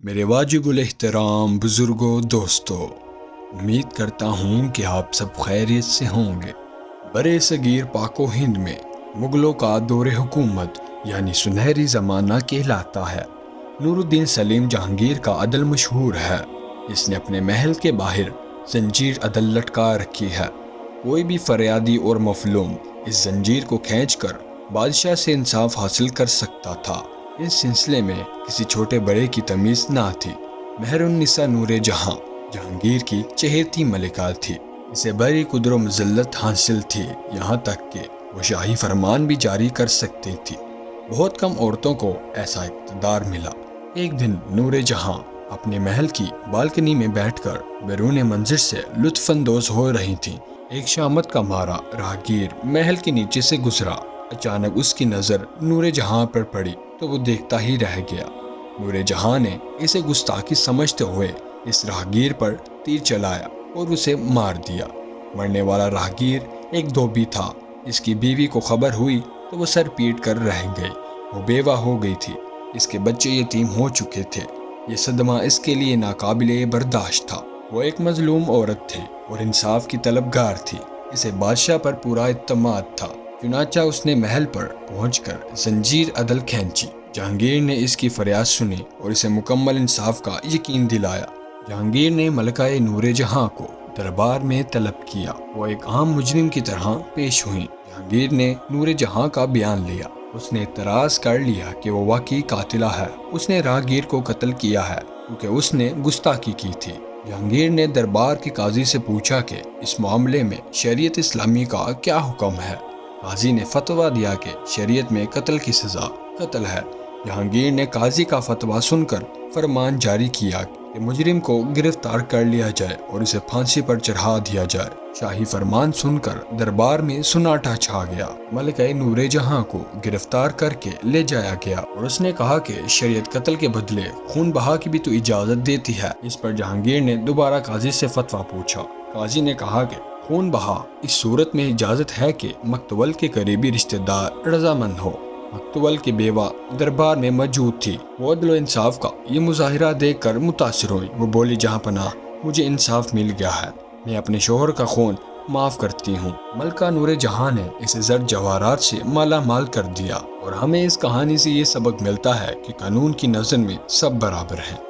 میرے واجب الاحترام بزرگوں دوستوں، امید کرتا ہوں کہ آپ سب خیریت سے ہوں گے۔ برے صغیر پاک و ہند میں مغلوں کا دور حکومت یعنی سنہری زمانہ کہلاتا ہے۔ نور الدین سلیم جہانگیر کا عدل مشہور ہے۔ اس نے اپنے محل کے باہر زنجیر عدل لٹکا رکھی ہے۔ کوئی بھی فریادی اور مظلوم اس زنجیر کو کھینچ کر بادشاہ سے انصاف حاصل کر سکتا تھا۔ اس سلسلے میں کسی چھوٹے بڑے کی تمیز نہ تھی۔ مہر النساء نور جہاں جہانگیر کی چہیتی ملکہ تھی۔ اسے بڑی قدر و مذلت حاصل تھی، یہاں تک کہ وہ شاہی فرمان بھی جاری کر سکتی تھی۔ بہت کم عورتوں کو ایسا اقتدار ملا۔ ایک دن نور جہاں اپنے محل کی بالکنی میں بیٹھ کر بیرون منظر سے لطف اندوز ہو رہی تھیں۔ ایک شامت کا مارا راہگیر محل کے نیچے سے گزرا۔ اچانک اس کی نظر نور جہاں پر پڑی تو وہ دیکھتا ہی رہ گیا۔ نور جہاں نے اسے گستاخی سمجھتے ہوئے اس راہگیر پر تیر چلایا اور اسے مار دیا۔ مرنے والا راہگیر ایک دھوبی تھا۔ اس کی بیوی کو خبر ہوئی تو وہ سر پیٹ کر رہ گئی۔ وہ بیوہ ہو گئی تھی۔ اس کے بچے یتیم ہو چکے تھے۔ یہ صدمہ اس کے لیے ناقابل برداشت تھا۔ وہ ایک مظلوم عورت تھی اور انصاف کی طلبگار تھی۔ اسے بادشاہ پر پورا اعتماد تھا، چنانچہ اس نے محل پر پہنچ کر زنجیر عدل کھینچی۔ جہانگیر نے اس کی فریاد سنی اور اسے مکمل انصاف کا یقین دلایا۔ جہانگیر نے ملکہ نور جہاں کو دربار میں طلب کیا۔ وہ ایک عام مجرم کی طرح پیش ہوئیں۔ جہانگیر نے نور جہاں کا بیان لیا۔ اس نے اعتراض کر لیا کہ وہ واقعی قاتلہ ہے۔ اس نے راہگیر کو قتل کیا ہے کیونکہ اس نے گستاخی کی تھی۔ جہانگیر نے دربار کے قاضی سے پوچھا کہ اس معاملے میں شریعت اسلامی کا کیا حکم ہے۔ قاضی نے فتویٰ دیا کہ شریعت میں قتل کی سزا قتل ہے۔ جہانگیر نے قاضی کا فتویٰ سن کر فرمان جاری کیا کہ مجرم کو گرفتار کر لیا جائے اور اسے پھانسی پر چڑھا دیا جائے۔ شاہی فرمان سن کر دربار میں سناٹا چھا گیا۔ ملکہ نور جہاں کو گرفتار کر کے لے جایا گیا اور اس نے کہا کہ شریعت قتل کے بدلے خون بہا کی بھی تو اجازت دیتی ہے۔ اس پر جہانگیر نے دوبارہ قاضی سے فتویٰ پوچھا۔ قاضی نے کہا کہ خون بہا اس صورت میں اجازت ہے کہ مقتول کے قریبی رشتہ دار رضامند ہو۔ مقتول کی بیوہ دربار میں موجود تھی۔ وہ عدل و انصاف کا یہ مظاہرہ دیکھ کر متاثر ہوئی۔ وہ بولی، جہاں پناہ، مجھے انصاف مل گیا ہے۔ میں اپنے شوہر کا خون معاف کرتی ہوں۔ ملکہ نور جہاں نے اسے زر جواہرات سے مالا مال کر دیا۔ اور ہمیں اس کہانی سے یہ سبق ملتا ہے کہ قانون کی نظر میں سب برابر ہیں۔